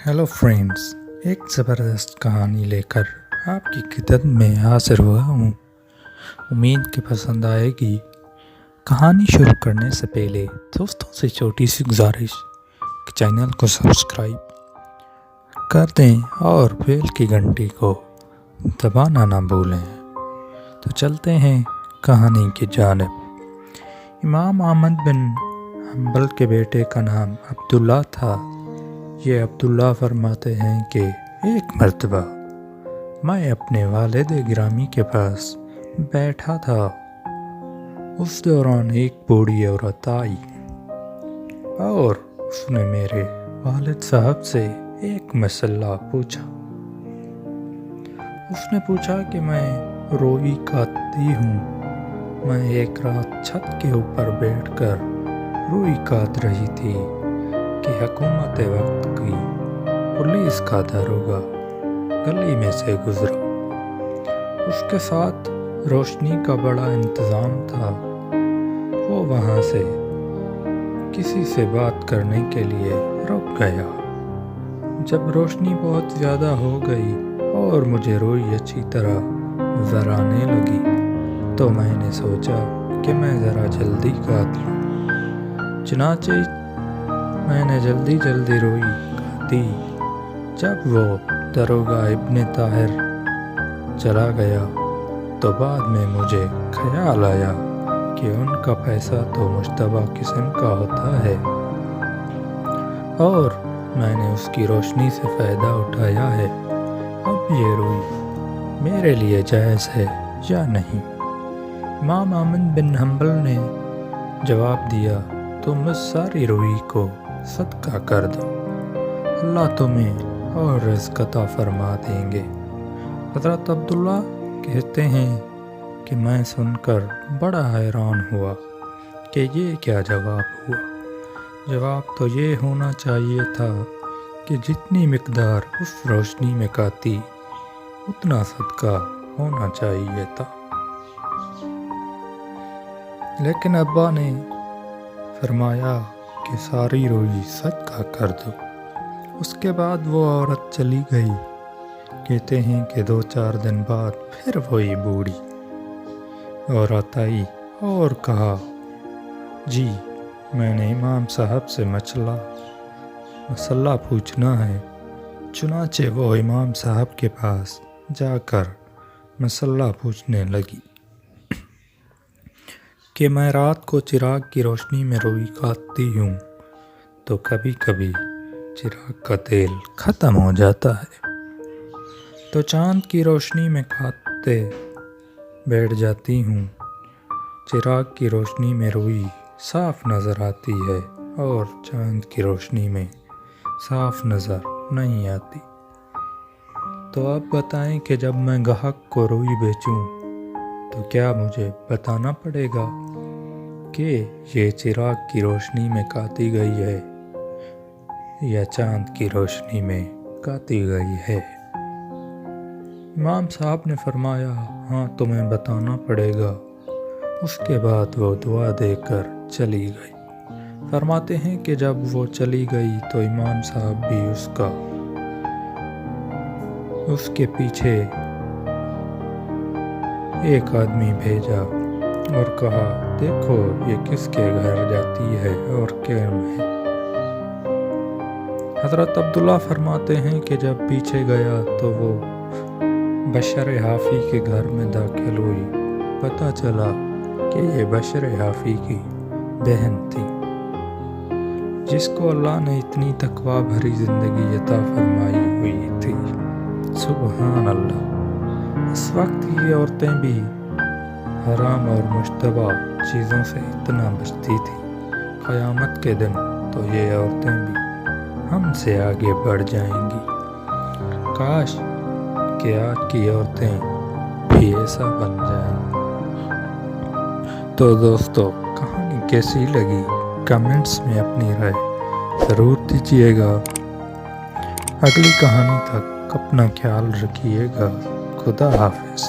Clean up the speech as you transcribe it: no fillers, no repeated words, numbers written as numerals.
Hello friends, एक ज़बरदस्त कहानी लेकर आपकी खिदमत में हाजिर हुआ हूँ। उम्मीद कि पसंद आएगी। कहानी शुरू करने से पहले दोस्तों से छोटी सी गुजारिश कि चैनल को सब्सक्राइब कर दें और बेल की घंटी को दबाना ना भूलें। तो चलते हैं कहानी की जानिब। इमाम अहमद बिन हम्बल के बेटे का नाम अब्दुल्ला था। ये अब्दुल्ला फरमाते हैं कि एक मर्तबा मैं अपने वालिद गिरामी के पास बैठा था। उस दौरान एक बूढ़ी औरत आई और उसने मेरे वालिद साहब से एक मसला पूछा। उसने पूछा कि मैं रोई काटती हूँ। मैं एक रात छत के ऊपर बैठकर रोई काट रही थी कि हुकूमत वक्त की पुलिस का दरोगा गली में से गुजरा। उसके साथ रोशनी का बड़ा इंतज़ाम था। वो वहाँ से किसी से बात करने के लिए रुक गया। जब रोशनी बहुत ज़्यादा हो गई और मुझे रोई अच्छी तरह नज़र आने लगी तो मैंने सोचा कि मैं ज़रा जल्दी काट लूँ। चुनांचे मैंने जल्दी रोई काटी। जब वो दरोगा इब्ने ताहिर चला गया तो बाद में मुझे ख्याल आया कि उनका पैसा तो मुश्तबा किस्म का होता है और मैंने उसकी रोशनी से फ़ायदा उठाया है। अब ये रोई मेरे लिए जायज़ है या नहीं? इमाम अहमद बिन हम्बल ने जवाब दिया, तुम उस सारी रोई को सदका कर दो, अल्लाह तुम्हें और रिज़्क़ अता फरमा देंगे। हज़रत अब्दुल्ला कहते हैं कि मैं सुनकर बड़ा हैरान हुआ कि ये क्या जवाब हुआ। जवाब तो ये होना चाहिए था कि जितनी मिक़दार उस रोशनी में काटी उतना सदका होना चाहिए था। लेकिन अब्बा ने फरमाया कि सारी रोई सदका कर दो। उसके बाद वो औरत चली गई। कहते हैं कि 2-4 दिन बाद फिर वही बूढ़ी औरत आई और कहा, जी मैंने इमाम साहब से मसला पूछना है। चुनांचे वो इमाम साहब के पास जाकर मसला पूछने लगी कि मैं रात को चिराग की रोशनी में रोई काटती हूँ तो कभी कभी चिराग का तेल ख़त्म हो जाता है तो चाँद की रोशनी में काटते बैठ जाती हूँ। चिराग की रोशनी में रोई साफ नज़र आती है और चाँद की रोशनी में साफ नज़र नहीं आती। तो अब बताएं कि जब मैं गाहक को रोई बेचूं तो क्या मुझे बताना पड़ेगा कि ये चिराग की रोशनी में काटी गई है या चाँद की रोशनी में काटी गई है? इमाम साहब ने फरमाया, हाँ तुम्हें बताना पड़ेगा। उसके बाद वो दुआ देकर चली गई। फरमाते हैं कि जब वो चली गई तो इमाम साहब भी उसके पीछे एक आदमी भेजा और कहा, देखो ये किसके घर जाती है और क्या है। हज़रत अब्दुल्ला फरमाते हैं कि जब पीछे गया तो वो बशर हाफ़ी के घर में दाखिल हुई। पता चला कि ये बशर हाफ़ी की बहन थी जिसको अल्लाह ने इतनी तकवा भरी ज़िंदगी अता फरमाई हुई थी। सुबहान अल्लाह। इस वक्त ये औरतें भी हराम और मुश्तबा चीज़ों से इतना बचती थी। क़यामत के दिन तो ये औरतें भी हमसे आगे बढ़ जाएंगी। काश कि आज की औरतें भी ऐसा बन जाएं। तो दोस्तों, कहानी कैसी लगी कमेंट्स में अपनी राय ज़रूर दीजिएगा। अगली कहानी तक अपना ख्याल रखिएगा। खुदा हाफिज़।